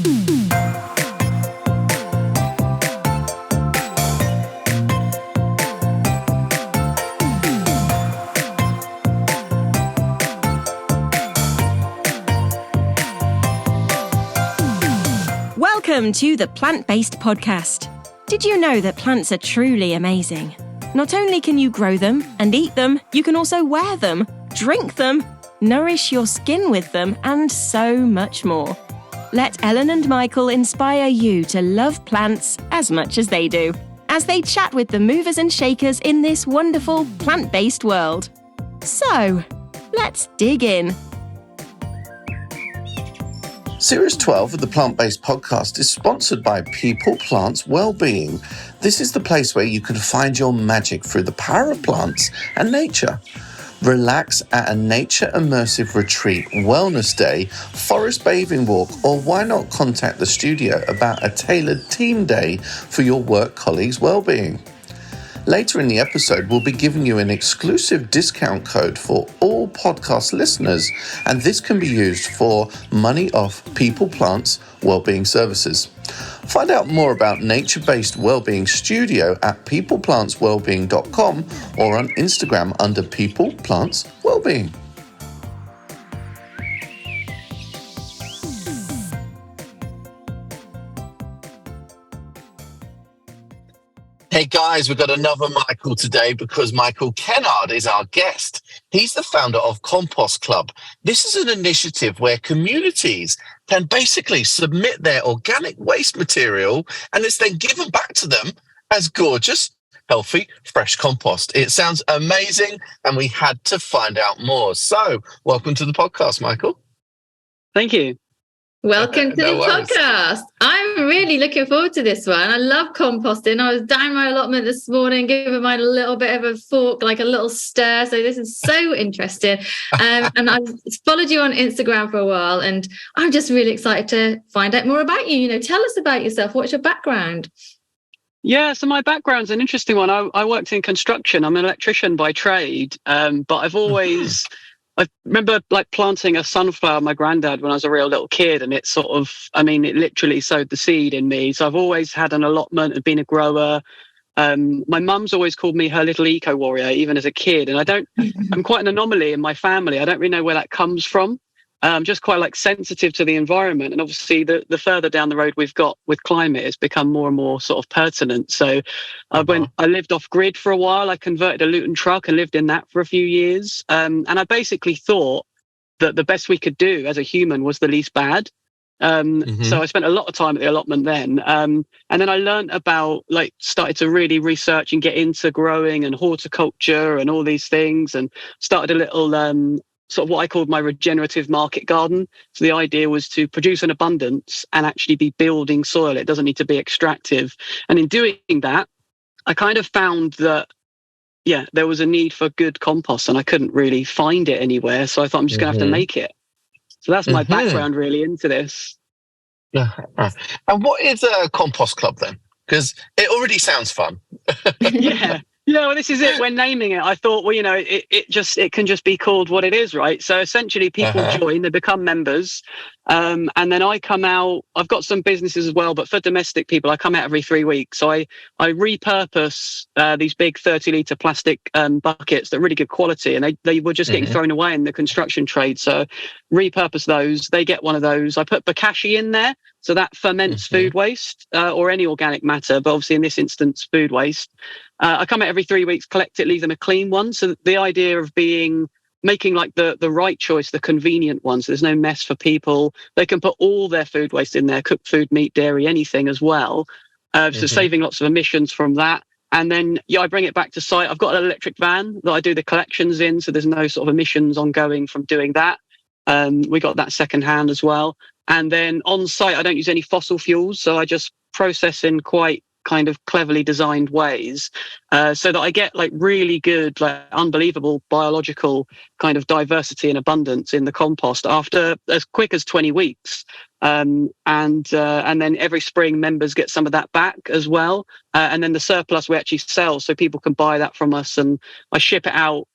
Welcome to the Plant-Based Podcast. Did you know that plants are truly amazing? Not only can you grow them and eat them, you can also wear them, drink them, nourish your skin with them, and so much more. Let Ellen and Michael inspire you to love plants as much as they do, as they chat with the movers and shakers in this wonderful plant-based world. So, let's dig in. Series 12 of the Plant-Based Podcast is sponsored by People, Plants, Wellbeing. This is the place where you can find your magic through the power of plants and nature. Relax at a nature immersive retreat, wellness day, forest bathing walk, or why not contact the studio about a tailored team day for your work colleagues' wellbeing. Later in the episode, we'll be giving you an exclusive discount code for all podcast listeners, and this can be used for money off People, Plants, Wellbeing services. Find out more about nature-based wellbeing studio at peopleplantswellbeing.com or on Instagram under People, Plants, Wellbeing. Hey guys, we've got another Michael today because Michael Kennard is our guest. He's the founder of Compost Club. This is an initiative where communities can basically submit their organic waste material and it's then given back to them as gorgeous, healthy, fresh compost. It sounds amazing and we had to find out more. So, welcome to the podcast, Michael. Thank you. Welcome to the podcast. I'm really looking forward to this one. I love composting. I was down my allotment this morning, giving mine a little bit of a fork, like a little stir. So this is so interesting. And I've followed you on Instagram for a while, and I'm just really excited to find out more about you. You know, tell us about yourself. What's your background? Yeah, so my background's an interesting one. I worked in construction. I'm an electrician by trade, but I've always... I remember like planting a sunflower, my granddad, when I was a real little kid, and it sort of, it literally sowed the seed in me. So I've always had an allotment and been a grower. My mum's always called me her little eco warrior, even as a kid. And I'm quite an anomaly in my family. I don't really know where that comes from. I'm just quite like sensitive to the environment. And obviously the further down the road we've got with climate, it's become more and more sort of pertinent. So I lived off grid for a while. I converted a Luton truck and lived in that for a few years. And I basically thought that the best we could do as a human was the least bad. So I spent a lot of time at the allotment then. And then I learned about, started to really research and get into growing and horticulture and all these things, and started a little, sort of what I called my regenerative market garden. So the idea was to produce an abundance and actually be building soil. It doesn't need to be extractive. And in doing that, I kind of found that, there was a need for good compost and I couldn't really find it anywhere. So I thought I'm just going to have to make it. So that's my background really into this. And what is a Compost Club then? Because it already sounds fun. Yeah, well, this is it. When naming it, I thought, well, it can just be called what it is, right? So essentially people join, they become members. And then I come out, I've got some businesses as well, but for domestic people, I come out every 3 weeks. So I repurpose these big 30-litre plastic buckets that are really good quality. And they were just getting thrown away in the construction trade. So repurpose those. They get one of those. I put bokashi in there. So that ferments food waste or any organic matter, but obviously in this instance, food waste. I come out every 3 weeks, collect it, leave them a clean one. So the idea of making like the right choice, the convenient one, so there's no mess for people. They can put all their food waste in there, cooked food, meat, dairy, anything as well. So saving lots of emissions from that. And then, I bring it back to site. I've got an electric van that I do the collections in, so there's no sort of emissions ongoing from doing that. We got that secondhand as well. And then on site, I don't use any fossil fuels. So I just process in quite kind of cleverly designed ways, so that I get like really good, like unbelievable biological kind of diversity and abundance in the compost after as quick as 20 weeks. And then every spring members get some of that back as well. And then the surplus we actually sell, so people can buy that from us, and I ship it out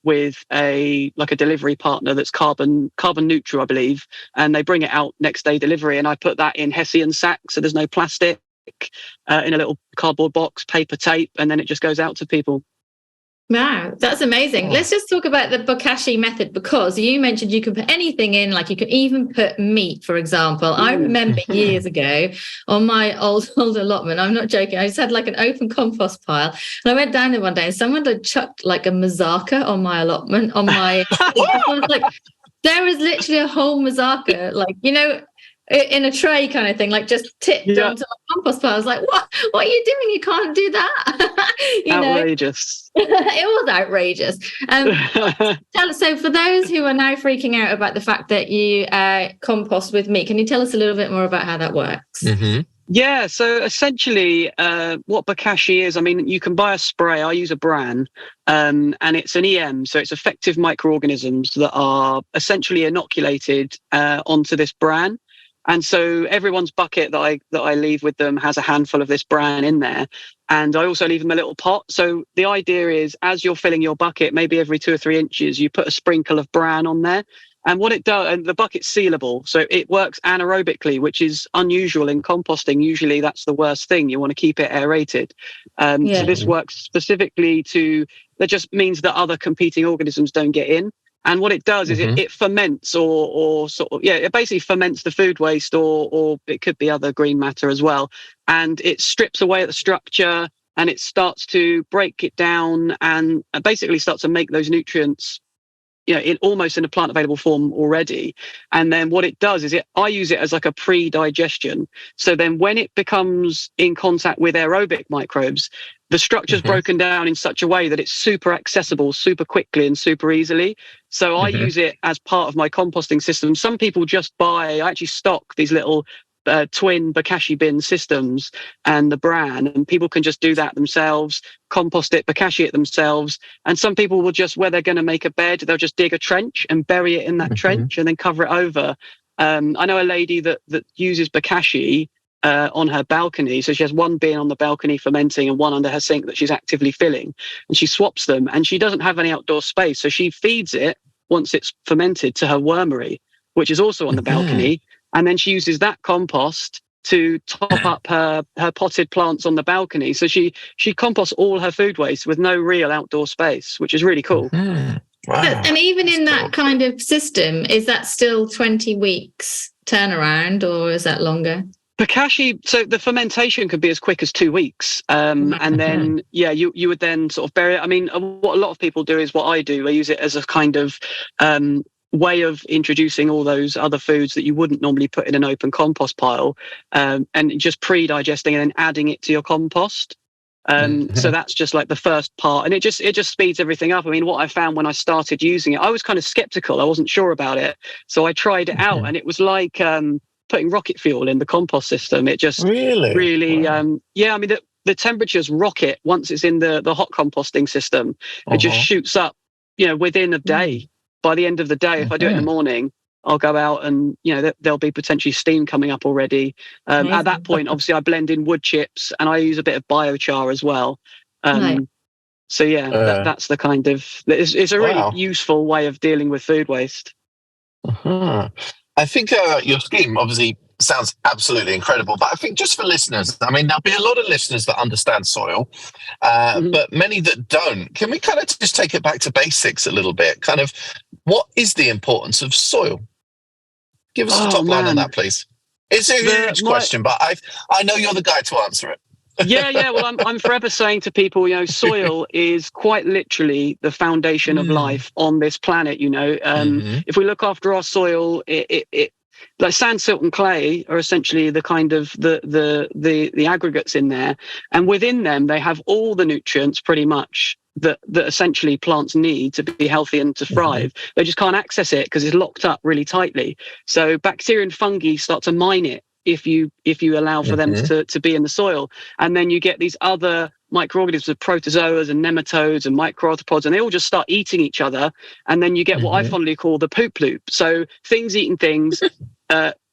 with a delivery partner that's carbon neutral, I believe, and they bring it out next day delivery, and I put that in Hessian sacks, so there's no plastic, in a little cardboard box, paper tape, and then it just goes out to people. Wow, that's amazing. Let's just talk about the bokashi method, because you mentioned you can put anything in, like you can even put meat, for example. I remember years ago on my old allotment, I'm not joking, I just had like an open compost pile, and I went down there one day and someone had chucked like a mazaka on my allotment, on my I was like, there was literally a whole mazaka, like, you know, in a tray kind of thing, like just tipped onto my compost pile. I was like, what are you doing? You can't do that. Outrageous. It was outrageous. So for those who are now freaking out about the fact that you compost with meat, can you tell us a little bit more about how that works? Mm-hmm. Yeah, so essentially what bokashi is, I mean, you can buy a spray. I use a bran, and it's an EM, so it's effective microorganisms that are essentially inoculated onto this bran. And so everyone's bucket that I leave with them has a handful of this bran in there. And I also leave them a little pot. So the idea is, as you're filling your bucket, maybe every 2 or 3 inches, you put a sprinkle of bran on there. And what it does, and the bucket's sealable, so it works anaerobically, which is unusual in composting. Usually that's the worst thing. You want to keep it aerated. So this works specifically that just means that other competing organisms don't get in. And what it does is it ferments or sort of, it basically ferments the food waste, or it could be other green matter as well. And it strips away at the structure, and it starts to break it down and basically starts to make those nutrients, almost in a plant available form already. And then what it does is I use it as like a pre-digestion. So then when it becomes in contact with aerobic microbes, the structure's broken down in such a way that it's super accessible, super quickly and super easily. So I use it as part of my composting system. Some people just I actually stock these little twin bokashi bin systems and the bran, and people can just do that themselves, compost it, bokashi it themselves. And some people will just, where they're going to make a bed, they'll just dig a trench and bury it in that trench and then cover it over. I know a lady that uses bokashi on her balcony. So she has one bin on the balcony fermenting and one under her sink that she's actively filling, and she swaps them, and she doesn't have any outdoor space. So she feeds it, once it's fermented, to her wormery, which is also on the balcony. And then she uses that compost to top up her potted plants on the balcony. So she composts all her food waste with no real outdoor space, which is really cool. Wow. And even in that kind of system, is that still 20 weeks turnaround, or is that longer? Bokashi, so the fermentation could be as quick as 2 weeks. And then, you would then sort of bury it. I mean, what a lot of people do is what I do. I use it as a kind of way of introducing all those other foods that you wouldn't normally put in an open compost pile, and just pre-digesting and then adding it to your compost. So that's just like the first part, and it just speeds everything up. I mean, what I found when I started using it, I was kind of skeptical. I wasn't sure about it, so I tried it out, and it was like putting rocket fuel in the compost system. It just really I mean, the temperatures rocket once it's in the hot composting system. It just shoots up, within a day. By the end of the day, if I do it in the morning, I'll go out and, there'll be potentially steam coming up already. At that point, obviously, I blend in wood chips and I use a bit of biochar as well. So, that's the kind of... It's a really useful way of dealing with food waste. I think your scheme obviously sounds absolutely incredible, but I think just for listeners, I mean, there'll be a lot of listeners that understand soil, but many that don't. Can we kind of just take it back to basics a little bit? Kind of, what is the importance of soil? Give us a top line on that, please. It's a huge question, but I know you're the guy to answer it. Well, I'm forever saying to people, soil is quite literally the foundation of life on this planet. If we look after our soil, it like sand, silt, and clay are essentially the kind of the aggregates in there, and within them they have all the nutrients pretty much that essentially plants need to be healthy and to thrive. They just can't access it because it's locked up really tightly. So bacteria and fungi start to mine it if you allow for them to be in the soil. And then you get these other microorganisms of protozoas and nematodes and microarthropods, and they all just start eating each other. And then you get what I fondly call the poop loop. So things eating things,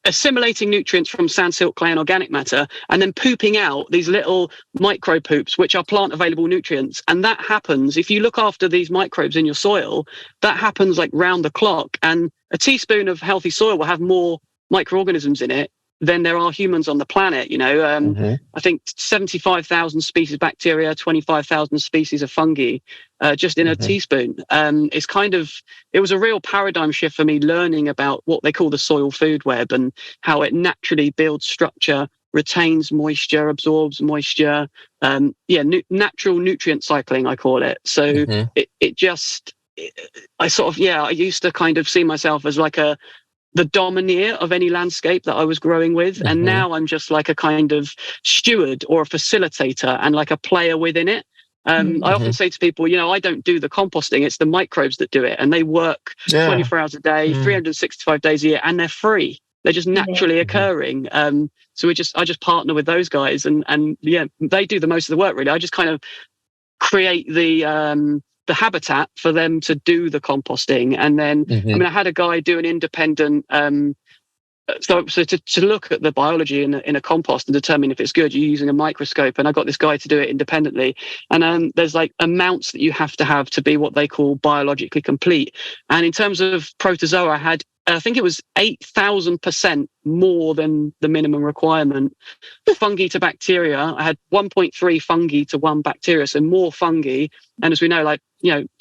assimilating nutrients from sand, silt, clay, and organic matter, and then pooping out these little micro poops, which are plant available nutrients. And that happens, if you look after these microbes in your soil, that happens like round the clock. And a teaspoon of healthy soil will have more microorganisms in it than there are humans on the planet. I think 75,000 species of bacteria, 25,000 species of fungi, just in a teaspoon. It was a real paradigm shift for me, learning about what they call the soil food web and how it naturally builds structure, retains moisture, absorbs moisture. Natural nutrient cycling, I call it. So I used to kind of see myself as like the domineer of any landscape that I was growing with. And now I'm just like a kind of steward or a facilitator and like a player within it. I often say to people, I don't do the composting, it's the microbes that do it. And they work 24 hours a day, 365 days a year, and they're free. They're just naturally occurring. So I just partner with those guys and they do the most of the work, really. I just kind of create the habitat for them to do the composting. And then, I had a guy do an independent, so to look at the biology in a compost and determine if it's good, you're using a microscope. And I got this guy to do it independently. And there's like amounts that you have to be what they call biologically complete. And in terms of protozoa, I think it was 8,000% more than the minimum requirement. Fungi to bacteria, I had 1.3 fungi to 1 bacteria, so more fungi. And as we know,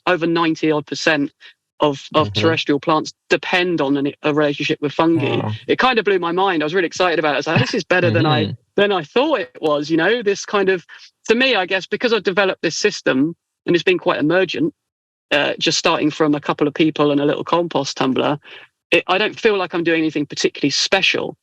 over 90% of terrestrial plants depend on a relationship with fungi. Wow. It kind of blew my mind. I was really excited about it. I was like, this is better than I thought it was. This kind of, to me, I guess, because I've developed this system and it's been quite emergent, just starting from a couple of people and a little compost tumbler. I don't feel like I'm doing anything particularly special,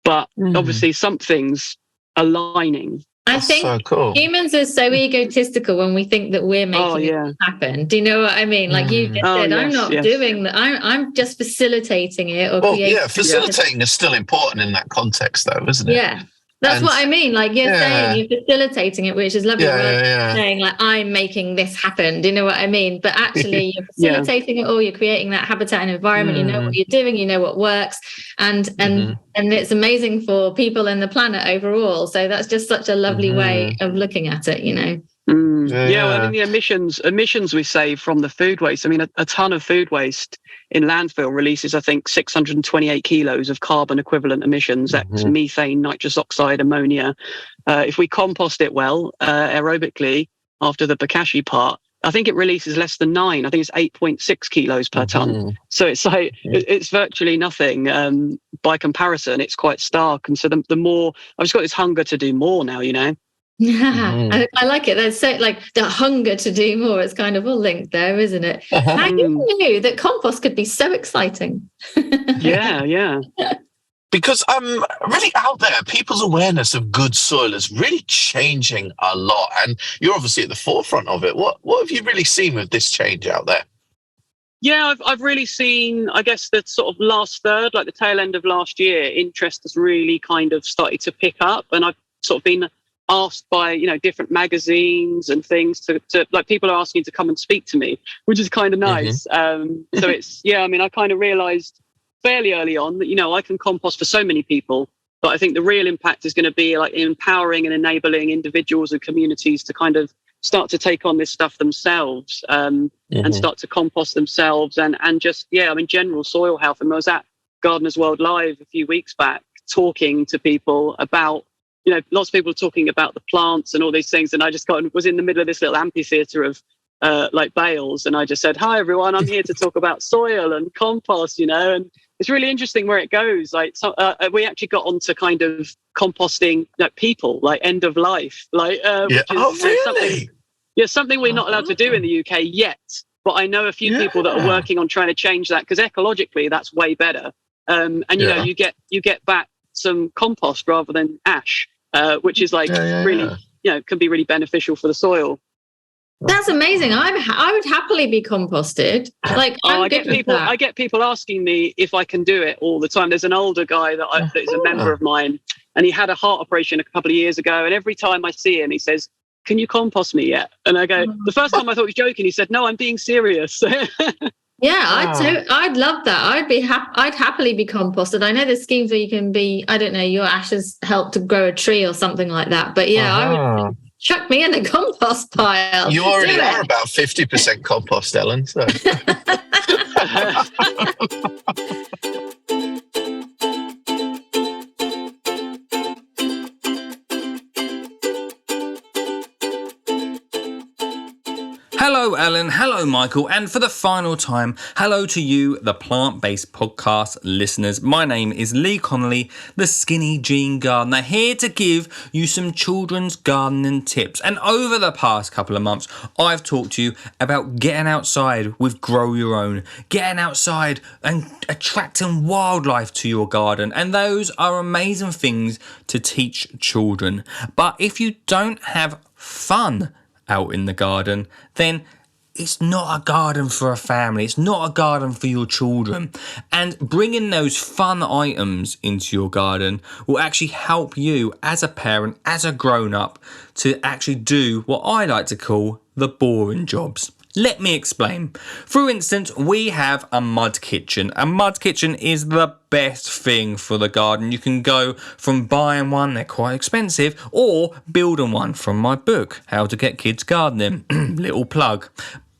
but obviously something's aligning. I think so cool. Humans are so egotistical when we think that we're making it happen. Do you know what I mean? Like you just said, I'm not doing that. I'm just facilitating it or creating. Yeah, facilitating is still important in that context, though, isn't it? Yeah. That's what I mean. Like you're saying, you're facilitating it, which is lovely. Saying like, I'm making this happen. Do you know what I mean? But actually you're facilitating it all. You're creating that habitat and environment. You know what you're doing. You know what works. And it's amazing for people and the planet overall. So that's just such a lovely way of looking at it, The emissions we save from the food waste. I mean, a ton of food waste in landfill releases, I think, 628 kilos of carbon equivalent emissions. That's methane, nitrous oxide, ammonia. If we compost it well, aerobically, after the bokashi part, I think it releases less than 9. I think it's 8.6 kilos per ton. So it's like, it's virtually nothing. By comparison, it's quite stark. And so the more, I've just got this hunger to do more now, Yeah, I like it. That's so like the hunger to do more. It's kind of all linked there, isn't it? I knew that compost could be so exciting. Yeah. Because really out there, people's awareness of good soil is really changing a lot, and you're obviously at the forefront of it. What have you really seen with this change out there? Yeah, I've really seen, I guess, the sort of last third, like the tail end of last year, interest has really kind of started to pick up, and I've sort of been asked by different magazines and things to like people are asking to come and speak to me, which is kind of nice. So it's I kind of realized fairly early on that I can compost for so many people, but I think the real impact is going to be like empowering and enabling individuals and communities to kind of start to take on this stuff themselves and start to compost themselves and just general soil health. I was at Gardeners World Live a few weeks back talking to people about lots of people talking about the plants and all these things. And I just was in the middle of this little amphitheater of like bales. And I just said, hi, everyone, I'm here to talk about soil and compost, and it's really interesting where it goes. Like we actually got onto kind of composting like people, like end of life. Like, something we're not allowed to do in the UK yet. But I know a few people that are working on trying to change that because ecologically that's way better. You get back some compost rather than ash, which is like really, can be really beneficial for the soil. That's amazing. I would happily be composted. Like I get people asking me if I can do it all the time. There's an older guy that is a member of mine, and he had a heart operation a couple of years ago. And every time I see him, he says, "Can you compost me yet?" And I go, the first time I thought he was joking. He said, "No, I'm being serious." Yeah, I'd love that. I'd happily be composted. I know there's schemes where you can be, I don't know, your ashes help to grow a tree or something like that. But yeah, I would chuck me in the compost pile. You already are about 50% compost, Ellen. So. Hello, Ellen. Hello, Michael. And for the final time, hello to you, the plant-based podcast listeners. My name is Lee Connolly, the Skinny Jean Gardener, here to give you some children's gardening tips. And over the past couple of months, I've talked to you about getting outside with Grow Your Own, getting outside and attracting wildlife to your garden. And those are amazing things to teach children. But if you don't have fun out in the garden, then it's not a garden for a family. It's not a garden for your children. And bringing those fun items into your garden will actually help you as a parent, as a grown-up, to actually do what I like to call the boring jobs. Let me explain. For instance, we have a mud kitchen. A mud kitchen is the best thing for the garden. You can go from buying one, they're quite expensive, or building one from my book, How to Get Kids Gardening. Little plug.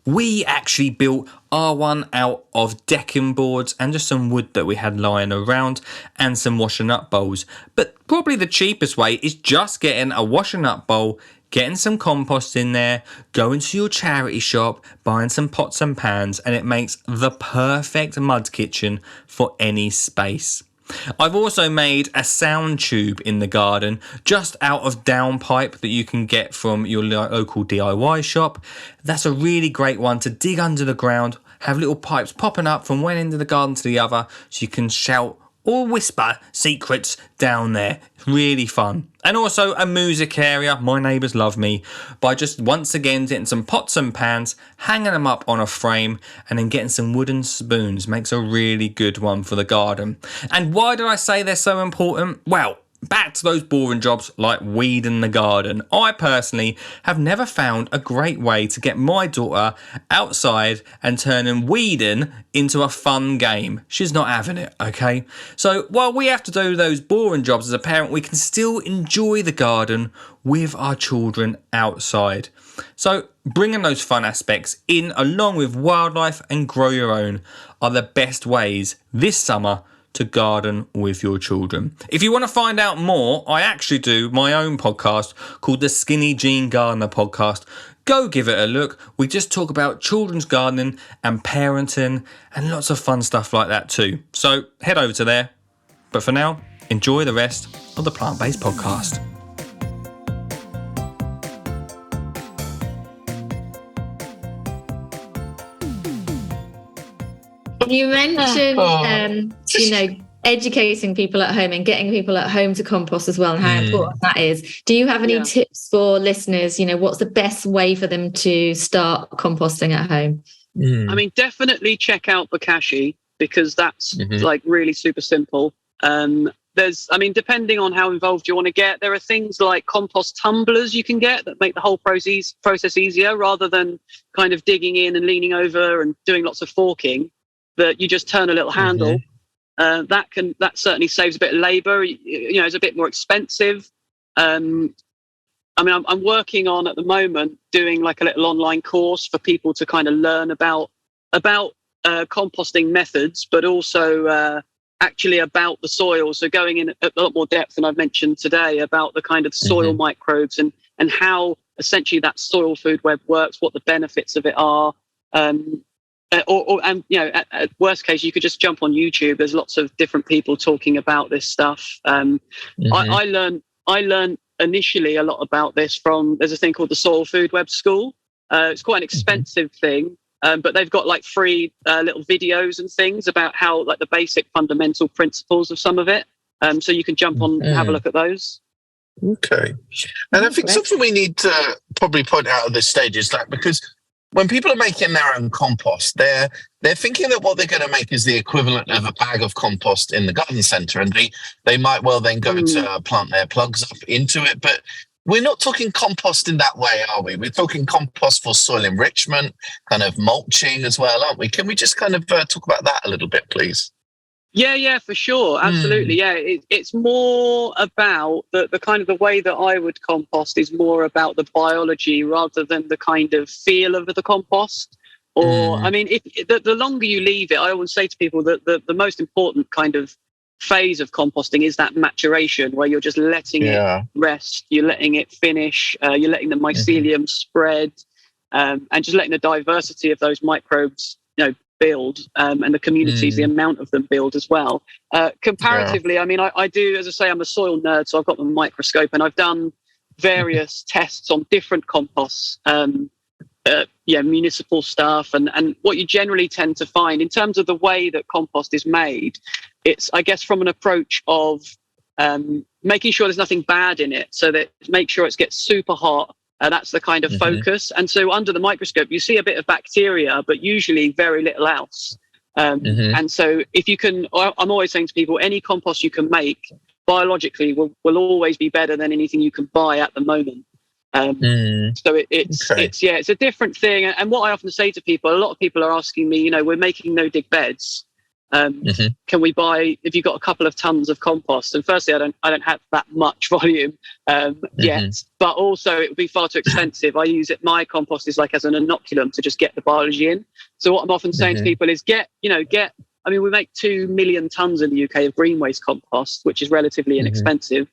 We actually built our one out of decking boards and just some wood that we had lying around and some washing up bowls. But probably the cheapest way is just getting a washing up bowl, getting some compost in there, going to your charity shop, buying some pots and pans, and it makes the perfect mud kitchen for any space. I've also made a sound tube in the garden just out of downpipe that you can get from your local DIY shop. That's a really great one to dig under the ground, have little pipes popping up from one end of the garden to the other so you can shout or whisper secrets down there. Really fun. And also a music area. My neighbours love me by just once again getting some pots and pans, hanging them up on a frame, and then getting some wooden spoons. Makes a really good one for the garden. And why did I say they're so important? Well, back to those boring jobs like weeding the garden. I personally have never found a great way to get my daughter outside and turning weeding into a fun game. She's not having it, okay? So while we have to do those boring jobs as a parent, we can still enjoy the garden with our children outside. So bringing those fun aspects in along with wildlife and Grow Your Own are the best ways this summer to garden with your children. If you want to find out more, I actually do my own podcast called the Skinny Jean Gardener Podcast. Go give it a look. We just talk about children's gardening and parenting and lots of fun stuff like that too. So head over to there. But for now, enjoy the rest of the Plant-Based Podcast. You mentioned, educating people at home and getting people at home to compost as well and how important that is. Do you have any tips for listeners? What's the best way for them to start composting at home? I mean, definitely check out Bokashi because that's like really super simple. Depending on how involved you want to get, there are things like compost tumblers you can get that make the whole process easier rather than kind of digging in and leaning over and doing lots of forking. That you just turn a little handle. That certainly saves a bit of labor. It's a bit more expensive. I'm working on at the moment doing like a little online course for people to kind of learn about composting methods, but also actually about the soil. So going in at a lot more depth than I've mentioned today about the kind of soil microbes and how essentially that soil food web works, what the benefits of it are. At worst case, you could just jump on YouTube. There's lots of different people talking about this stuff. I learned initially a lot about this there's a thing called the Soil Food Web School. It's quite an expensive thing, but they've got like free little videos and things about how like the basic fundamental principles of some of it. So you can jump on and have a look at those. Okay. And I think something we need to probably point out at this stage is that because when people are making their own compost, they're thinking that what they're going to make is the equivalent of a bag of compost in the garden centre, and they might well then go to plant their plugs up into it. But we're not talking compost in that way, are we? We're talking compost for soil enrichment, kind of mulching as well, aren't we? Can we just kind of talk about that a little bit, please? Yeah, for sure. Absolutely. Yeah, it's more about the kind of the way that I would compost is more about the biology rather than the kind of feel of the compost. Or, I mean, if the longer you leave it, I always say to people that the most important kind of phase of composting is that maturation, where you're just letting it rest, you're letting it finish, you're letting the mycelium spread, and just letting the diversity of those microbes, build, and the communities, the amount of them build as well. Comparatively, I mean, I do, as I say, I'm a soil nerd, so I've got the microscope, and I've done various tests on different composts, municipal stuff, and what you generally tend to find in terms of the way that compost is made, it's, I guess, from an approach of making sure there's nothing bad in it, so that make sure it gets super hot. That's the kind of focus. And so under the microscope, you see a bit of bacteria, but usually very little else. And so if you can, I'm always saying to people, any compost you can make biologically will always be better than anything you can buy at the moment. So it's a different thing. And what I often say to people, a lot of people are asking me, we're making no dig beds. Can we buy, if you've got a couple of tons of compost? And firstly, I don't have that much volume yet, but also it would be far too expensive. I use it, my compost is like as an inoculum to just get the biology in. So what I'm often saying to people is I mean, we make 2 million tons in the UK of green waste compost, which is relatively inexpensive.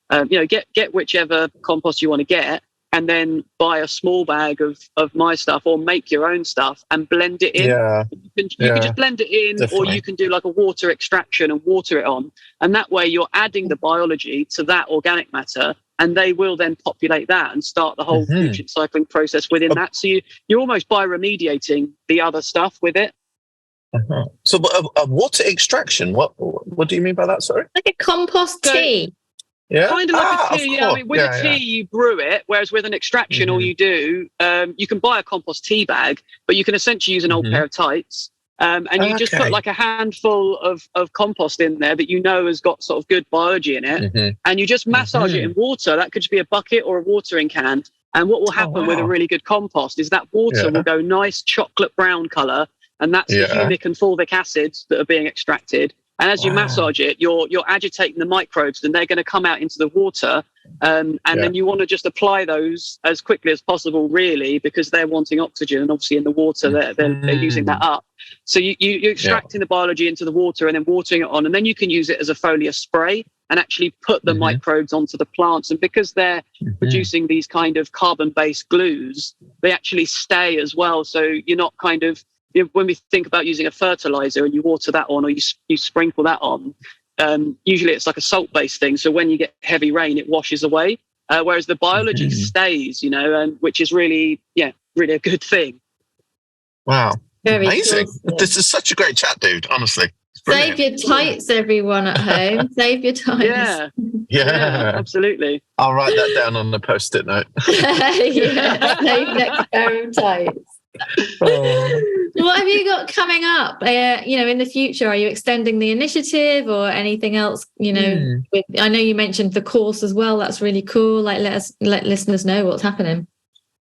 Get whichever compost you want to get, and then buy a small bag of my stuff, or make your own stuff and blend it in. You can just blend it in, definitely. Or you can do like a water extraction and water it on. And that way you're adding the biology to that organic matter, and they will then populate that and start the whole nutrient cycling process within that. So you're almost bioremediating the other stuff with it. So a water extraction, what do you mean by that, sorry? Like a compost tea. Yeah. Kind of like a tea, I mean, with a tea, you brew it, whereas with an extraction, all you do, you can buy a compost tea bag, but you can essentially use an old pair of tights, and you just put like a handful of compost in there that has got sort of good biology in it, and you just massage it in water. That could just be a bucket or a watering can. And what will happen with a really good compost is that water will go nice chocolate brown colour, and that's the humic and fulvic acids that are being extracted. And as you massage it, you're agitating the microbes, and they're going to come out into the water. And then you want to just apply those as quickly as possible, really, because they're wanting oxygen. And obviously in the water, they're using that up. So you're extracting the biology into the water and then watering it on. And then you can use it as a foliar spray and actually put the microbes onto the plants. And because they're producing these kind of carbon-based glues, they actually stay as well. So you're not kind of... When we think about using a fertilizer and you water that on, or you sprinkle that on, usually it's like a salt-based thing. So when you get heavy rain, it washes away. Whereas the biology stays, and which is really a good thing. Wow. Very amazing. cool. This is such a great chat, dude, honestly. Save your tights, everyone at home. Save your tights. Yeah, absolutely. I'll write that down on the post-it note. Save next pair of tights. What have you got coming up? In the future, are you extending the initiative or anything else? I know you mentioned the course as well. That's really cool. Like, let listeners know what's happening.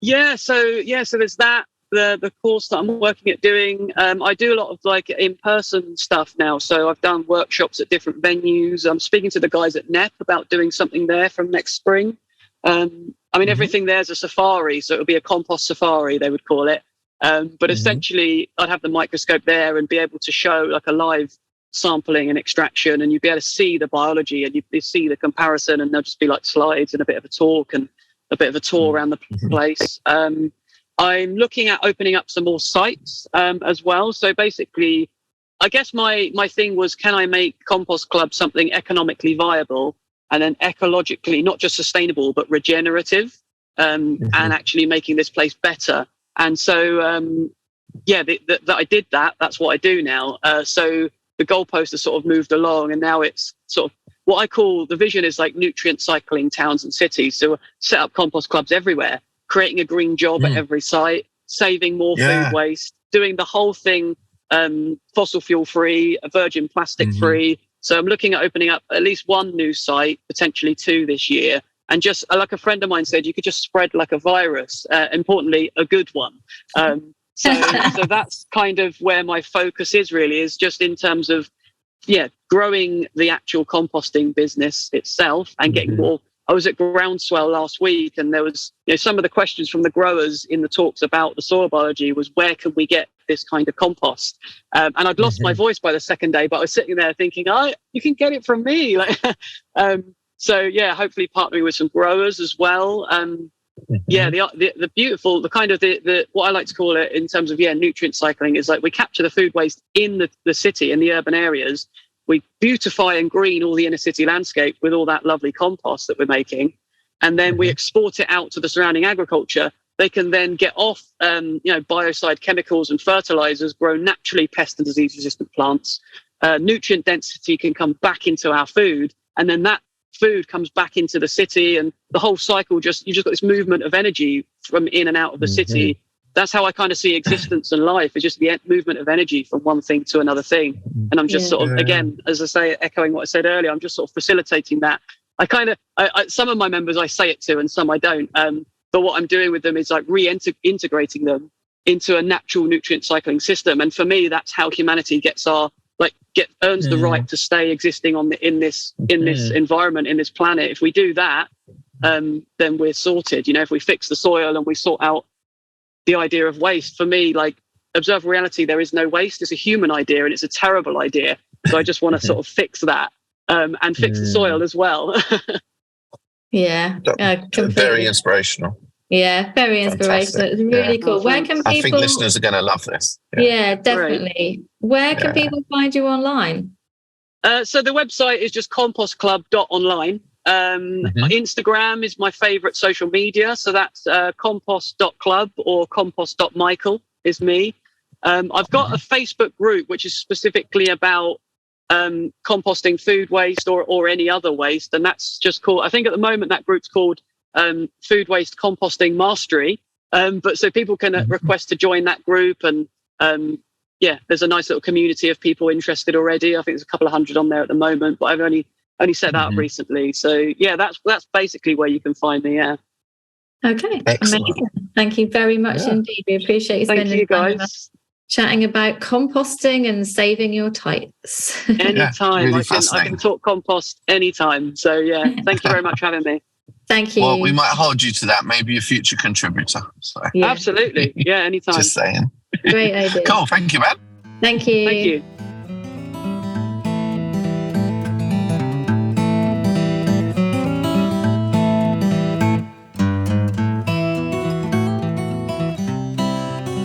So there's that. The course that I'm working at doing. I do a lot of like in-person stuff now. So I've done workshops at different venues. I'm speaking to the guys at NEP about doing something there from next spring. Everything there's a safari, so it'll be a compost safari, they would call it. But essentially, I'd have the microscope there and be able to show like a live sampling and extraction, and you'd be able to see the biology and you'd see the comparison, and there'll just be like slides and a bit of a talk and a bit of a tour around the place. I'm looking at opening up some more sites as well. So basically, I guess my thing was, can I make Compost Club something economically viable and then ecologically, not just sustainable, but regenerative, and actually making this place better. And so, that I did that. That's what I do now. So the goalpost has sort of moved along, and now it's sort of what I call, the vision is like nutrient cycling towns and cities. So set up compost clubs everywhere, creating a green job at every site, saving more food waste, doing the whole thing fossil fuel free, virgin plastic free. So I'm looking at opening up at least one new site, potentially 2 this year. And just like a friend of mine said, you could just spread like a virus, importantly, a good one. So that's kind of where my focus is really, is just in terms of, growing the actual composting business itself and getting more. I was at Groundswell last week, and there was, some of the questions from the growers in the talks about the soil biology was, where can we get this kind of compost? And I'd lost my voice by the second day, but I was sitting there thinking, you can get it from me. So hopefully partnering with some growers as well. The beautiful, the kind of the what I like to call it in terms of nutrient cycling is like we capture the food waste in the city, in the urban areas. We beautify and green all the inner city landscape with all that lovely compost that we're making, and then we export it out to the surrounding agriculture. They can then get off biocide chemicals and fertilizers, grow naturally pest and disease resistant plants. Nutrient density can come back into our food, and then that food comes back into the city, and the whole cycle you just got this movement of energy from in and out of the city. That's how I kind of see existence and life, is just the movement of energy from one thing to another thing. And I'm just sort of, again, as I say, echoing what I said earlier, I'm just sort of facilitating that. I some of my members I say it to and some I don't. But what I'm doing with them is like integrating them into a natural nutrient cycling system. And for me, that's how humanity earns the right to stay existing in this environment, in this planet. If we do that, then we're sorted. If we fix the soil and we sort out the idea of waste, for me, like observable reality, there is no waste. It's a human idea, and it's a terrible idea. So I just want to sort of fix that and fix the soil as well. Very inspirational. Yeah, very inspirational. It's really cool. Where can people? I think listeners are going to love this. Yeah, definitely. Great. Where can people find you online? So the website is just compostclub.online. Instagram is my favorite social media, so that's compost.club or compost.michael is me. I've got a Facebook group which is specifically about composting food waste or any other waste, and that's just called, I think at the moment that group's called Food Waste Composting Mastery, but so people can request to join that group, and there's a nice little community of people interested already. I think there's a couple of hundred on there at the moment, but I've only set that up recently. So that's basically where you can find me. Okay. Excellent. Amazing. Thank you very much indeed. We appreciate you spending time with us chatting about composting and saving your tights. Anytime. Really I can talk compost anytime. So thank you very much for having me. Thank you. Well, we might hold you to that. Maybe a future contributor. So. Yeah. Absolutely. Yeah, anytime. Just saying. Great idea. Cool. Thank you, man. Thank you. Thank you.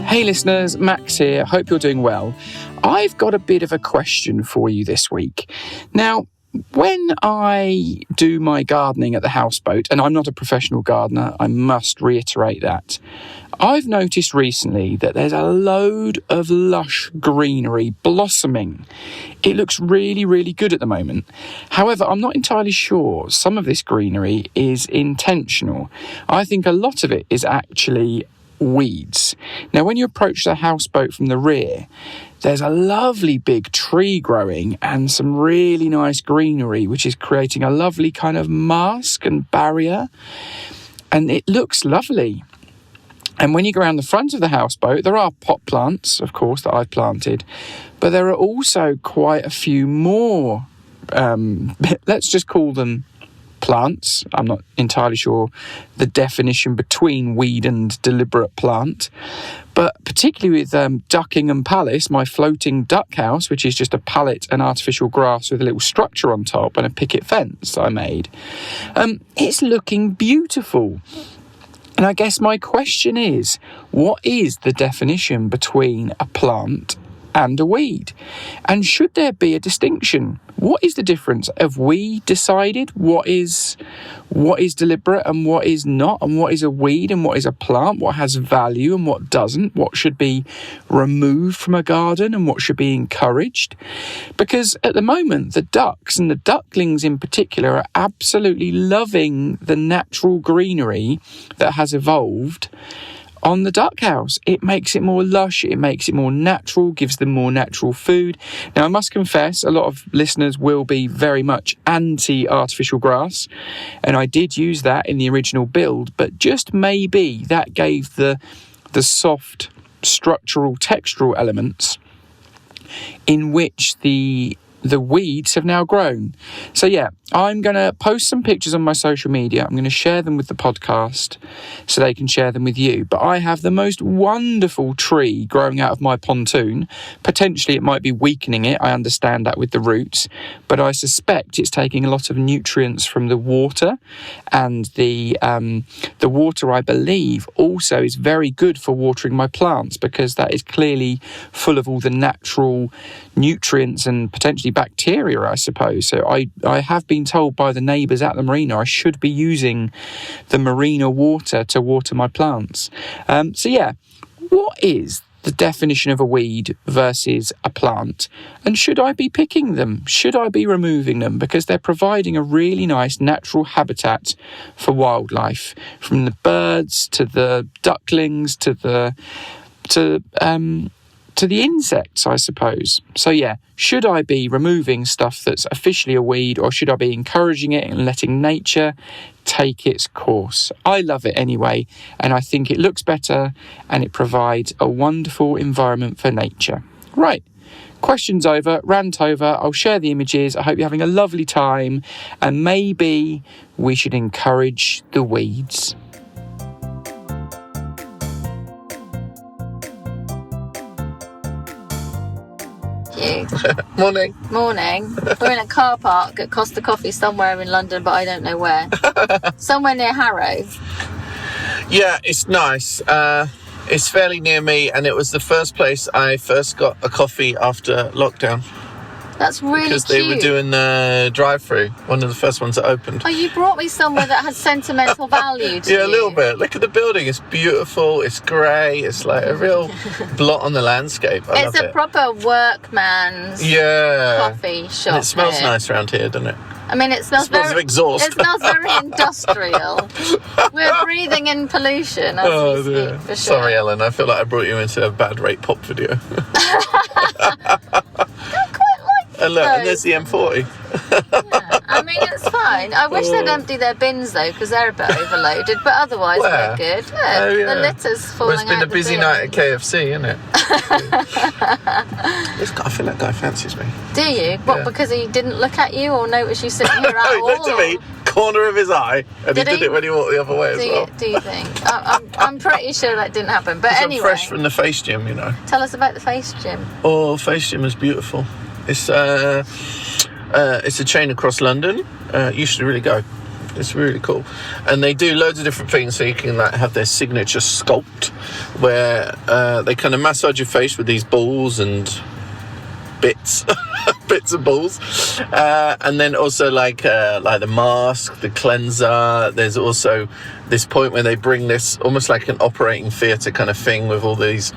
Hey listeners, Max here. Hope you're doing well. I've got a bit of a question for you this week. Now, when I do my gardening at the houseboat, and I'm not a professional gardener, I must reiterate that, I've noticed recently that there's a load of lush greenery blossoming. It looks really, really good at the moment. However, I'm not entirely sure some of this greenery is intentional. I think a lot of it is actually weeds. Now, when you approach the houseboat from the rear, there's a lovely big tree growing and some really nice greenery, which is creating a lovely kind of mask and barrier. And it looks lovely. And when you go around the front of the houseboat, there are pot plants, of course, that I've planted, but there are also quite a few more, let's just call them plants. I'm not entirely sure the definition between weed and deliberate plant, but particularly with Duckingham Palace, my floating duck house, which is just a pallet and artificial grass with a little structure on top and a picket fence I made. It's looking beautiful. And I guess my question is, what is the definition between a plant and a weed? And should there be a distinction? What is the difference? Have we decided what is deliberate and what is not, and what is a weed and what is a plant, what has value and what doesn't, what should be removed from a garden and what should be encouraged? Because at the moment, the ducks and the ducklings in particular are absolutely loving the natural greenery that has evolved on the duck house. It makes it more lush, it makes it more natural, gives them more natural food. Now, I must confess, a lot of listeners will be very much anti-artificial grass, and I did use that in the original build, but just maybe that gave the soft structural, textural elements in which the weeds have now grown. So yeah, I'm going to post some pictures on my social media. I'm going to share them with the podcast so they can share them with you. But I have the most wonderful tree growing out of my pontoon. Potentially it might be weakening it. I understand that with the roots, but I suspect it's taking a lot of nutrients from the water, and the water, I believe, also is very good for watering my plants, because that is clearly full of all the natural nutrients and potentially bacteria, I suppose. So I have been told by the neighbours at the marina I should be using the marina water to water my plants. So yeah, what is the definition of a weed versus a plant? And should I be picking them? Should I be removing them? Because they're providing a really nice natural habitat for wildlife, from the birds to the ducklings to the insects, I suppose. So yeah, should I be removing stuff that's officially a weed, or should I be encouraging it and letting nature take its course? I love it anyway, and I think it looks better and it provides a wonderful environment for nature. Right, questions over, rant over. I'll share the images. I hope you're having a lovely time, and maybe we should encourage the weeds. Morning. Morning. We're in a car park at Costa Coffee somewhere in London, but I don't know where. Somewhere near Harrow. Yeah, it's nice. It's fairly near me, and it was the first place I first got a coffee after lockdown. That's really because cute. They were doing the drive-through, one of the first ones that opened. Oh, you brought me somewhere that has sentimental value to you. Yeah, a little bit. Look at the building. It's beautiful. It's grey. It's like a real blot on the landscape. I love it's a proper workman's coffee shop. And it smells here. Nice around here, doesn't it? I mean, it smells of exhaust. It smells very industrial. We're breathing in pollution as we speak, for sure. Sorry, Ellen. I feel like I brought you into a bad rate pop video. And look, and there's the M40. Yeah, I mean, it's fine. I wish they'd empty their bins, though, because they're a bit overloaded. But otherwise, they're good. Look, the litter's falling out. It's been a busy night at KFC, isn't it? I feel that guy fancies me. Do you? What, because he didn't look at you or notice you sitting here at all? He looked at me, corner of his eye, and he did it when he walked the other way as well. Do you think? I'm pretty sure that didn't happen. But anyway. I'm fresh from the face gym, you know. Tell us about the face gym. Oh, face gym is beautiful. It's a chain across London. You should really go. It's really cool. And they do loads of different things, so you can like have their signature sculpt, where they kind of massage your face with these balls and bits of balls, and then also like the mask, the cleanser. There's also this point where they bring this almost like an operating theatre kind of thing with all these.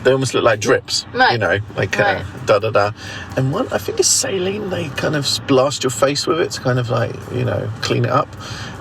They almost look like drips, you know, like da-da-da. And one, I think it's saline, they kind of blast your face with it to kind of like, you know, clean it up.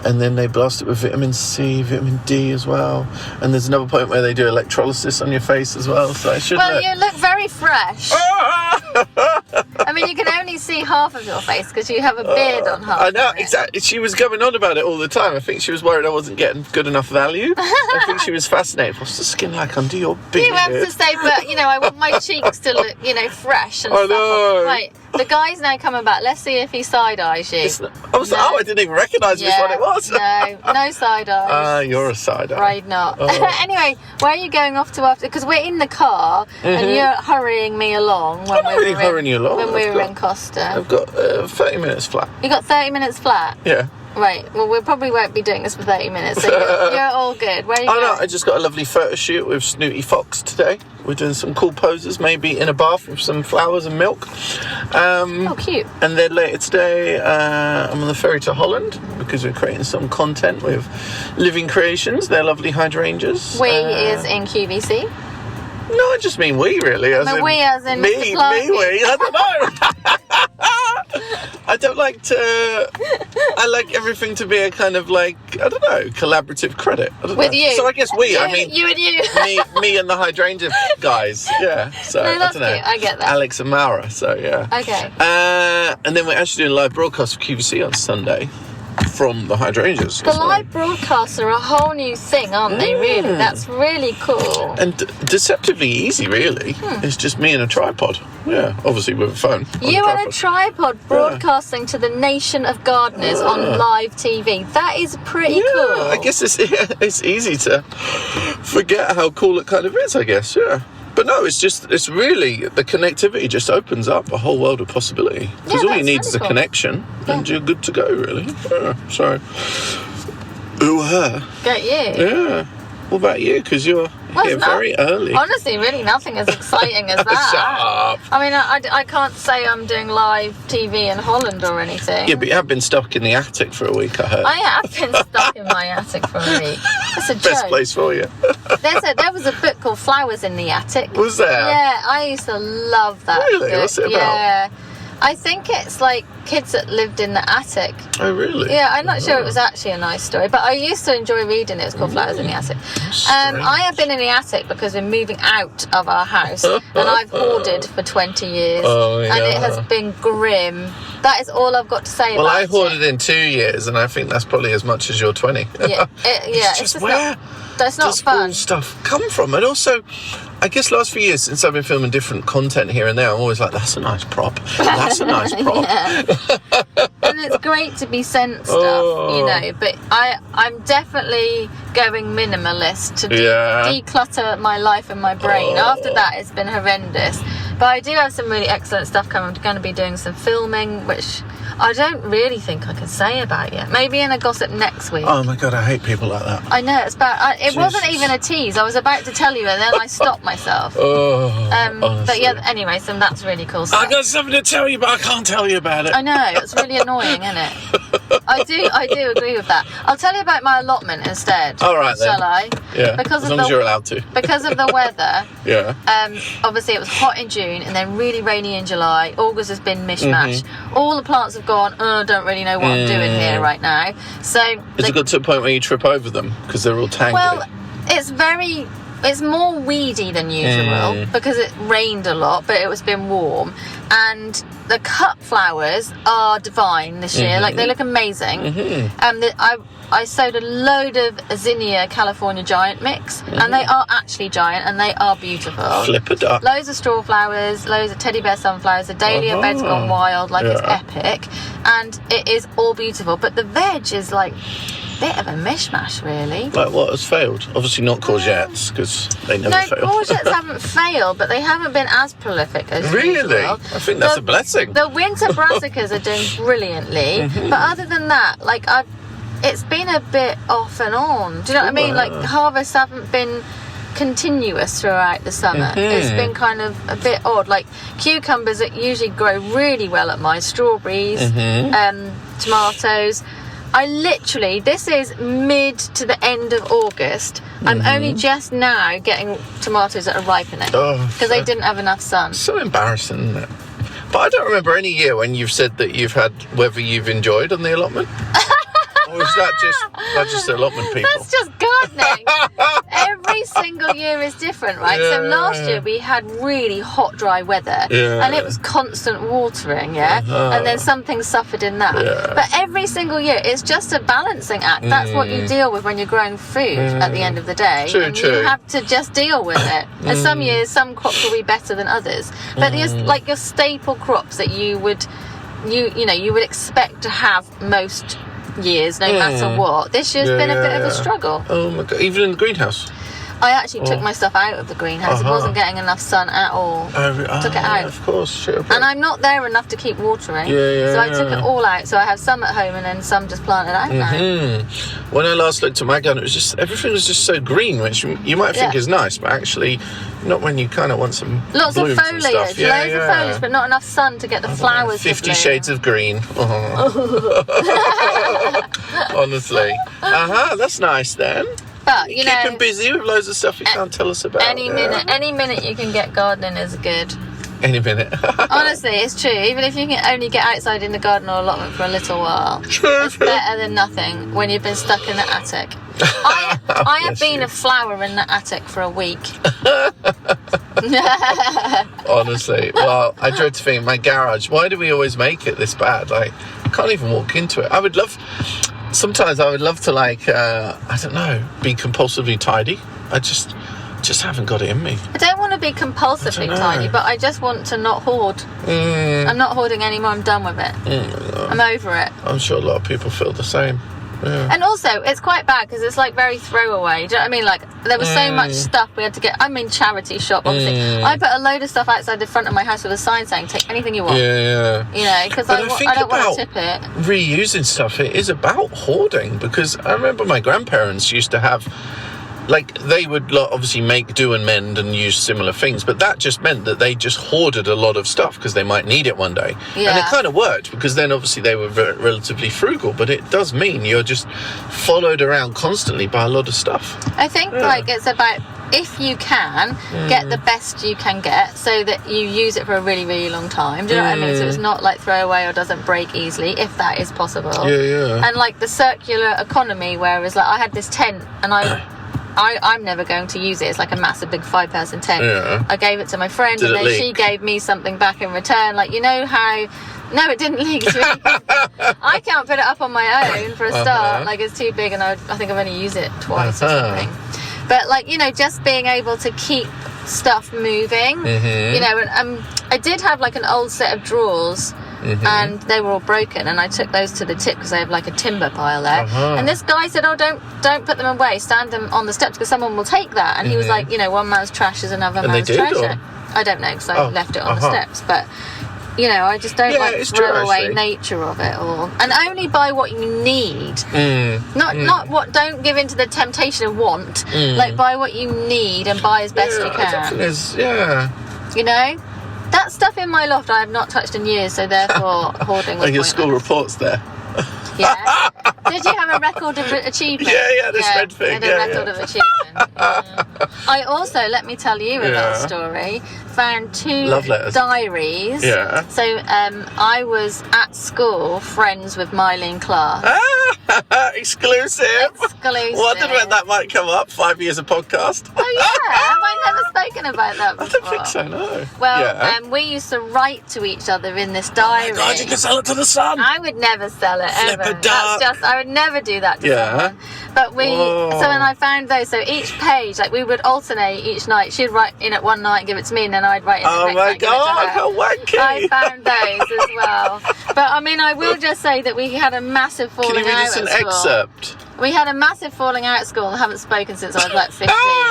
And then they blast it with vitamin C, vitamin D as well. And there's another point where they do electrolysis on your face as well. So I should you look very fresh. I mean, you can only see half of your face because you have a beard on half. I know, exactly. She was going on about it all the time. I think she was worried I wasn't getting good enough value. I think she was fascinated. What's the skin like under your beard? You have to say, but, you know, I want my cheeks to look, you know, fresh and stuff. Know. Right, the guy's now coming back. Let's see if he side-eyes you. I didn't even recognise which one it was. No side-eyes. You're a side-eye. Right, not. Anyway, where are you going off to after? Because we're in the car and you're hurrying me along. I'm not really hurrying you along. When we were in Costa. I've got 30 minutes flat. You got 30 minutes flat? Yeah. Right, well, we probably won't be doing this for 30 minutes, so you're all good. Where are you going? No, I just got a lovely photo shoot with Snooty Fox today. We're doing some cool poses, maybe in a bath with some flowers and milk. Cute. And then later today, I'm on the ferry to Holland because we're creating some content with Living Creations. They're lovely hydrangeas. We is in QVC. No, I just mean we, really. We as in me, we. I don't know. I don't like to. I like everything to be a kind of like, I don't know, collaborative credit. I don't With know. you. So I guess I mean... You and you. me and the hydrangea guys. Yeah. So, No, that's I don't know. cute. I get that. Alex and Maura, so yeah. Okay. And then we're actually doing a live broadcast for QVC on Sunday from the hydrangeas. The live broadcasts are a whole new thing, aren't they, really? That's really cool. And deceptively easy, really. It's just me and a tripod. Yeah, obviously with a phone. You and a tripod broadcasting to the nation of gardeners on live TV. That is pretty cool. I guess it's easy to forget how cool it kind of is, I guess, yeah. But no, it's really, the connectivity just opens up a whole world of possibility. Because all you need is a connection and you're good to go, really. Yeah, so, her. Get you. Yeah. What about you? Because you're here very early. Honestly, really nothing as exciting as that. Shut up. I mean, I can't say I'm doing live TV in Holland or anything. Yeah, but you have been stuck in the attic for a week, I heard. I have been stuck in my attic for a week. It's a Best joke. place for you. There was a book called Flowers in the Attic. Was there? Yeah, I used to love that Really? book. What's it about? Yeah. I think it's like kids that lived in the attic. Oh, really? Yeah, I'm not sure it was actually a nice story, but I used to enjoy reading it. It was called Flowers in the Attic. I have been in the attic because we're moving out of our house and I've hoarded for 20 years and it has been grim. That is all I've got to say about it. Well, I hoarded in 2 years and I think that's probably as much as your 20. Yeah, It's just where that's not does fun. all stuff come from? And also, I guess last few years since I've been filming different content here and there, I'm always like, that's a nice prop. That's a nice prop. And it's great to be sent stuff, you know, but I'm definitely going minimalist to declutter my life and my brain. After that, it's been horrendous. But I do have some really excellent stuff coming. I'm going to be doing some filming, which I don't really think I can say about yet. Maybe in a gossip next week. Oh my God, I hate people like that. I know, it's bad. It wasn't even a tease. I was about to tell you and then I stopped myself. But yeah, anyway, so that's really cool stuff. I got something to tell you, but I can't tell you about it. I know, it's really annoying, isn't it? I do agree with that. I'll tell you about my allotment instead. All right, then. Shall I? Yeah, as long as you're allowed to. Because of the weather. Yeah. Obviously, it was hot in June and then really rainy in July. August has been mishmash. All the plants have gone, don't really know what I'm doing here right now. So Has it got to a point where you trip over them because they're all tangly? Well, it's more weedy than usual because it rained a lot, but it was been warm. And the cut flowers are divine this year. Like, they look amazing. And I sowed a load of Zinnia California Giant mix, and they are actually giant, and they are beautiful. Flip a duck. Loads of straw flowers, loads of teddy bear sunflowers. The dahlia bed's gone wild, like it's epic. And it is all beautiful. But the veg is like bit of a mishmash, really. Like what has failed? Obviously not courgettes, because they never fail. No, courgettes haven't failed, but they haven't been as prolific as usual. I think that's a blessing. The winter brassicas are doing brilliantly, but other than that, like it's been a bit off and on. Do you know what I mean? Like, harvests haven't been continuous throughout the summer. It's been kind of a bit odd. Like, cucumbers that usually grow really well at mine, strawberries, tomatoes. This is mid to the end of August. I'm only just now getting tomatoes that are ripening because they didn't have enough sun. So embarrassing, isn't it? But I don't remember any year when you've said that you've had whether you've enjoyed on the allotment. Or is that just allotment people? That's just gardening. Every single year is different, right? So last year we had really hot, dry weather, and it was constant watering, and then something suffered in that. But every single year, it's just a balancing act. That's what you deal with when you're growing food at the end of the day. True. You have to just deal with it. And some years, some crops will be better than others. But there's like your staple crops that you would expect to have most years, no matter what. This year's been a bit of a struggle. Oh my God, even in the greenhouse? I actually took my stuff out of the greenhouse. It wasn't getting enough sun at all. Took it out. Of course, sure. And I'm not there enough to keep watering. So I took it all out. So I have some at home and then some just planted out now. When I last looked at my garden, everything was just so green, which you might think is nice, but actually not when you kind of want some lots of blooms foliage, and stuff. loads of foliage, but not enough sun to get the flowers. 50 shades of green. Honestly. That's nice then. But keeping busy with loads of stuff you can't tell us about. Any minute you can get gardening is good. any minute. Honestly, it's true. Even if you can only get outside in the garden or allotment for a little while, it's better than nothing when you've been stuck in the attic. I have been a flower in the attic for a week. Honestly, well, I dread to think my garage. Why do we always make it this bad? Like, I can't even walk into it. Sometimes I would love to, like, I don't know, be compulsively tidy. I just haven't got it in me. I don't want to be compulsively tidy, but I just want to not hoard. I'm not hoarding anymore. I'm done with it. I'm over it. I'm sure a lot of people feel the same. Yeah. And also, it's quite bad because it's like very throwaway. Do you know what I mean? Like, there was so much stuff we had to get. I'm in charity shop, obviously. I put a load of stuff outside the front of my house with a sign saying, take anything you want. Yeah. You know, because I don't want to tip it. Reusing stuff, it is about hoarding, because I remember my grandparents used to have, like, they would obviously make, do and mend and use similar things, but that just meant that they just hoarded a lot of stuff because they might need it one day. Yeah. And it kind of worked, because then obviously they were relatively frugal, but it does mean you're just followed around constantly by a lot of stuff. I think like it's about, if you can, get the best you can get so that you use it for a really, really long time. Do you know what I mean? So it's not like throwaway or doesn't break easily, if that is possible. Yeah. And like the circular economy, whereas like I had this tent and I'm never going to use it. It's like a massive big 5-person tent. Yeah. I gave it to my friend and then she gave me something back in return. Like, you know how... No, it didn't leak. I can't put it up on my own for a start. Like, it's too big and I think I've only used it twice or something. But like, you know, just being able to keep stuff moving, you know, and I did have like an old set of drawers. And they were all broken, and I took those to the tip because they have like a timber pile there. And this guy said, "Oh, don't put them away. Stand them on the steps because someone will take that." And he was like, "You know, one man's trash is another man's treasure." I don't know because I left it on the steps, but you know, I just don't like the throwaway nature of it all. And only buy what you need, not what. Don't give in to the temptation of want. Like, buy what you need and buy as best you can. You know. That stuff in my loft I have not touched in years, so therefore hoarding was your school reports there. Yeah. Did you have a record of achievement? Yeah, this red thing. I had a record of achievement. I also, let me tell you a little story, found 2 diaries. Yeah. So I was at school friends with Mylene Clark. Exclusive. Wondered when that might come up. 5 years of podcast. Oh yeah, have I never spoken about that before? I don't think so, no. Well, we used to write to each other in this diary. Oh my God, you can sell it to the sun. I would never sell it ever. I would never do that to someone. But so when I found those, so each page, like we would alternate each night. She'd write in it one night and give it to me, and then I'd write in the next night. Oh my God, how wacky. I found those as well. But I mean, I will just say that we had a massive falling out at school. Can you read us an excerpt? We had a massive falling out at school and haven't spoken since I was like 15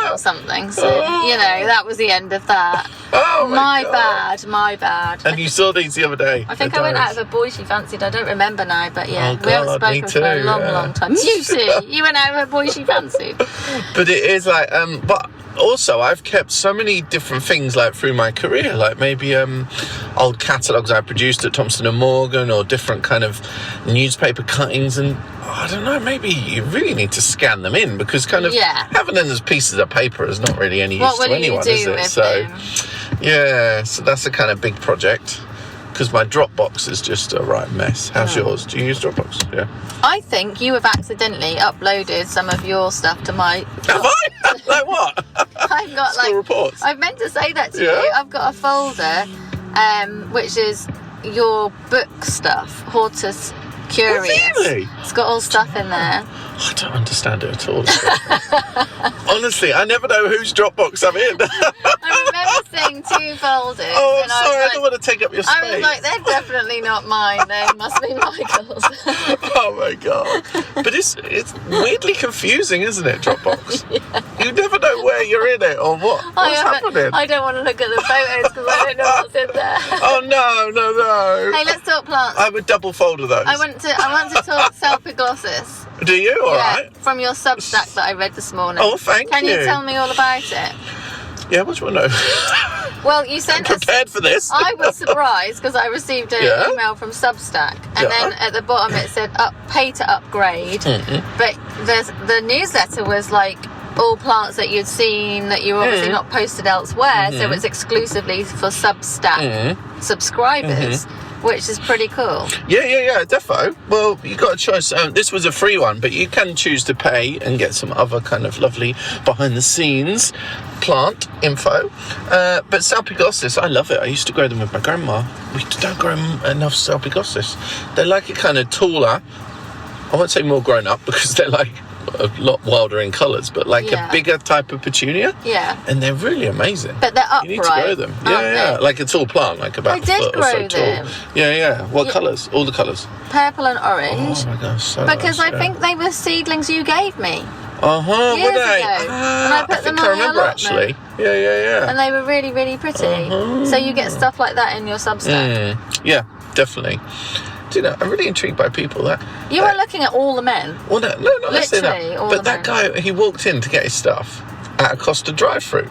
or something. So, you know, that was the end of that. Oh my bad. And you saw these the other day? I think I went out of a boy she fancied. I don't remember now, but we haven't spoken for a long time. You too. You went out of a boy she fancied. But it is like, but also I've kept so many different things like through my career, like maybe old catalogues I produced at Thompson & Morgan, or different kind of newspaper cuttings, and I don't know, maybe you really need to scan them in, because kind of having them as pieces of paper is not really any use to anyone, is it? So so that's a kind of big project, because my Dropbox is just a right mess. How's yours? Do you use Dropbox? Yeah. I think you have accidentally uploaded some of your stuff to my... Have I? Like what? I've got school reports. I meant to say that to you. I've got a folder, which is your book stuff, Hortus Curious. Oh, really? It's got all stuff in there. I don't understand it at all. Honestly, I never know whose Dropbox I'm in. I remember seeing 2 folders. Oh, I'm sorry, I don't want to take up your space. I was like, they're definitely not mine. They must be Michael's. Oh my God. But it's weirdly confusing, isn't it, Dropbox? You never know where you're in it or what's happening. I don't want to look at the photos because I don't know what's in there. Oh no. Hey, let's talk plants. I would double folder those. I want to talk Salpiglossis. Do you? All right. From your Substack that I read this morning. Oh, thank you. Can you tell me all about it? Yeah, what do you want to know? Well, you sent I'm prepared for this. I was surprised because I received an email from Substack, and then at the bottom it said pay to upgrade. But the newsletter was like all plants that you'd seen that you obviously not posted elsewhere, so it's exclusively for Substack subscribers, which is pretty cool. Yeah, defo. Well, you got a choice. This was a free one, but you can choose to pay and get some other kind of lovely behind-the-scenes plant info. But Salpigossis, I love it. I used to grow them with my grandma. We don't grow enough Salpigossis. They're like a kind of taller, I won't say more grown up, because they're like a lot wilder in colours, but like a bigger type of petunia. Yeah. And they're really amazing. But they're upright. You need to grow them. Yeah. Like a tall plant, like about a foot or so tall. Yeah. What colours? All the colours? Purple and orange. Oh my gosh, so because nice, I think they were seedlings you gave me. Were they? Years ago. And I put them on remember actually. Yeah. And they were really, really pretty. So you get stuff like that in your Substack. Yeah, definitely. Do you know, I'm really intrigued by people that... You were looking at all the men. Well, no, let's say that. All but that guy, he walked in to get his stuff at a Costa drive-through.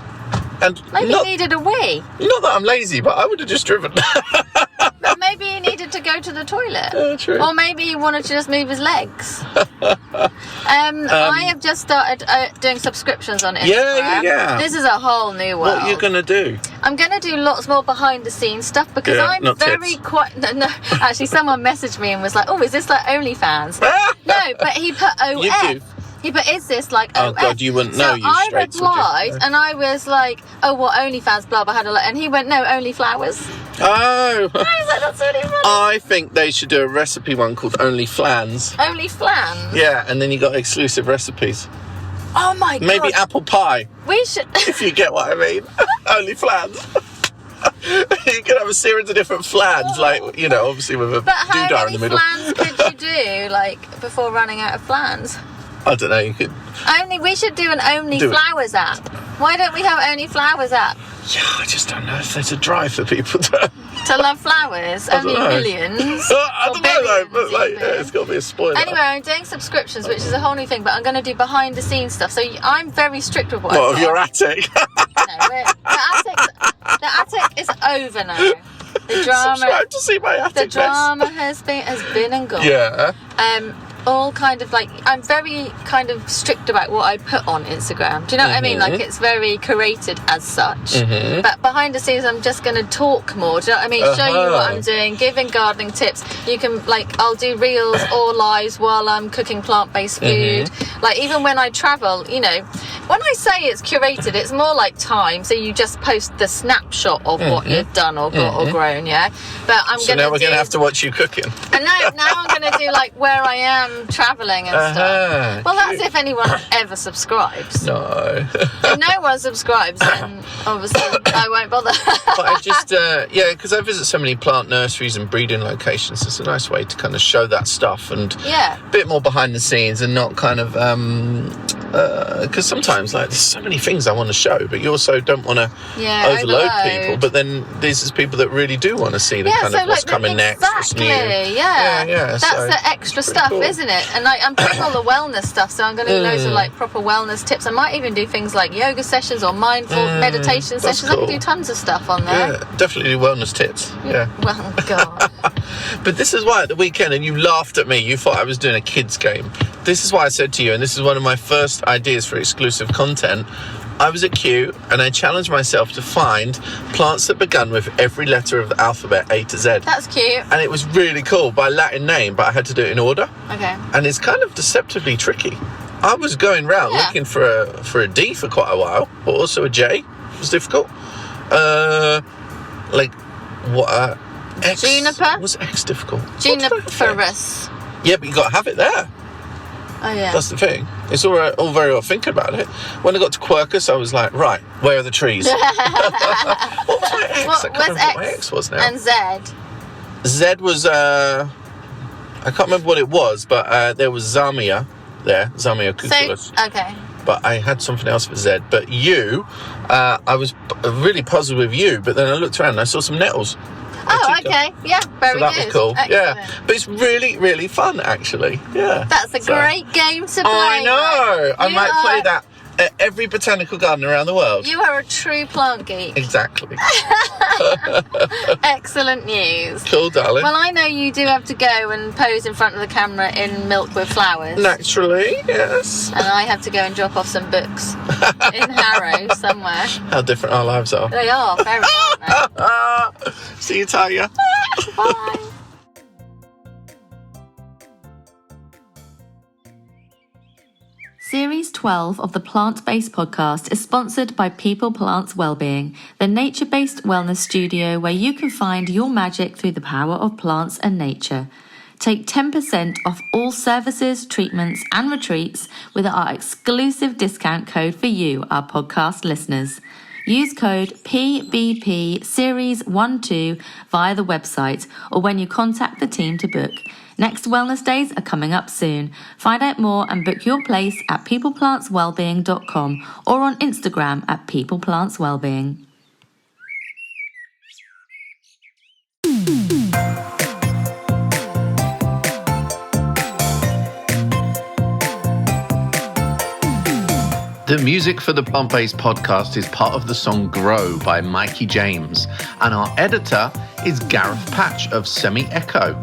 And maybe he needed a wee. Not that I'm lazy, but I would have just driven. But maybe he needed to go to the toilet. True. Or maybe he wanted to just move his legs. I have just started doing subscriptions on Instagram. Yeah. This is a whole new world. What are you going to do? I'm going to do lots more behind the scenes stuff because I'm very quite... No, actually, someone messaged me and was like, oh, is this like OnlyFans? No, but he put OF. You do. He put, is this like Oh OF? God, you wouldn't know. So I replied and I was like, oh, what, OnlyFans, blah, blah, and he went, no, Only Flowers. Oh. I was like, that's really funny. I think they should do a recipe one called Only Flans. Only Flans? Yeah, and then you got exclusive recipes. Oh my God. Maybe apple pie. We should... If you get what I mean. Only Flans. You can have a series of different flans, like, you know, obviously with a doodah in the middle. But how many flans could you do, like, before running out of flans? I don't know, you could... We should do an Only Flowers app. Why don't we have Only Flowers app? Yeah, I just don't know if there's a drive for people to love flowers. Only millions. I don't know though, but like, it's got to be a spoiler. Anyway, I'm doing subscriptions, which is a whole new thing, but I'm going to do behind the scenes stuff. So I'm very strict with what of your attic? No, the attic is over now. The drama. Subscribe to see my attic. The drama has been and gone. Yeah. All kind of like, I'm very kind of strict about what I put on Instagram. Do you know what I mean? Like, it's very curated as such. But behind the scenes, I'm just going to talk more. Do you know what I mean? Show you what I'm doing, giving gardening tips. You can, like, I'll do reels or lives while I'm cooking plant-based food. Like, even when I travel, you know, when I say it's curated, it's more like time. So you just post the snapshot of what you've done or got or grown, yeah? But I'm going to now we're going to have to watch you cooking. And now I'm going to do, like, where I am travelling and stuff. Well, that's if anyone ever subscribes. No. If no one subscribes, then obviously I won't bother. But I just, because I visit so many plant nurseries and breeding locations, it's a nice way to kind of show that stuff and a bit more behind the scenes and not kind of, because sometimes, like, there's so many things I want to show, but you also don't want to overload people. But then this is people that really do want to see the kind of what's coming next. Exactly, That's the extra stuff, cool. Isn't it? And I'm doing all the wellness stuff, so I'm going to do loads of like proper wellness tips. I might even do things like yoga sessions or mindful meditation sessions. Cool. I can do tons of stuff on there. Yeah, definitely do wellness tips. Yeah. Well, God. But this is why at the weekend, and you laughed at me, you thought I was doing a kids game. This is why I said to you, and this is one of my first ideas for exclusive content. I was at Kew and I challenged myself to find plants that began with every letter of the alphabet A to Z. That's cute. And it was really cool, by Latin name, but I had to do it in order. Okay. And it's kind of deceptively tricky. I was going round looking for a D for quite a while, but also a J. It was difficult. X. Juniper? Was X difficult? Juniperus. Yeah, but you got to have it there. Oh, yeah. That's the thing. It's all very well thinking about it. When I got to Quercus, I was like, right, where are the trees? What was my X? I can't remember what my X was now. And Z? Z was, I can't remember what it was, but there was Zamia there, Zamia cuculus. So, okay. But I had something else for Z. But U, I was really puzzled with U, but then I looked around and I saw some nettles. Oh, okay. Yeah, very good. So that was cool. Excellent. Yeah. But it's really, really fun, actually. Yeah. That's a great game to play. I know. I might play that every botanical garden around the world. You are a true plant geek. Exactly. Excellent news. Cool, darling. Well, I know you do have to go and pose in front of the camera in Milk with Flowers. Naturally, yes. And I have to go and drop off some books in Harrow somewhere. How different our lives are. They are, very, aren't they? See you, Talia. Bye. Series 12 of the Plant-Based Podcast is sponsored by People Plants Wellbeing, the nature-based wellness studio where you can find your magic through the power of plants and nature. Take 10% off all services, treatments and retreats with our exclusive discount code for you, our podcast listeners. Use code PBP Series 12 via the website or when you contact the team to book. Next wellness days are coming up soon. Find out more and book your place at peopleplantswellbeing.com or on Instagram at peopleplantswellbeing. The music for the Plant-Based Podcast is part of the song Grow by Mikey James, and our editor is Gareth Patch of Semi Echo.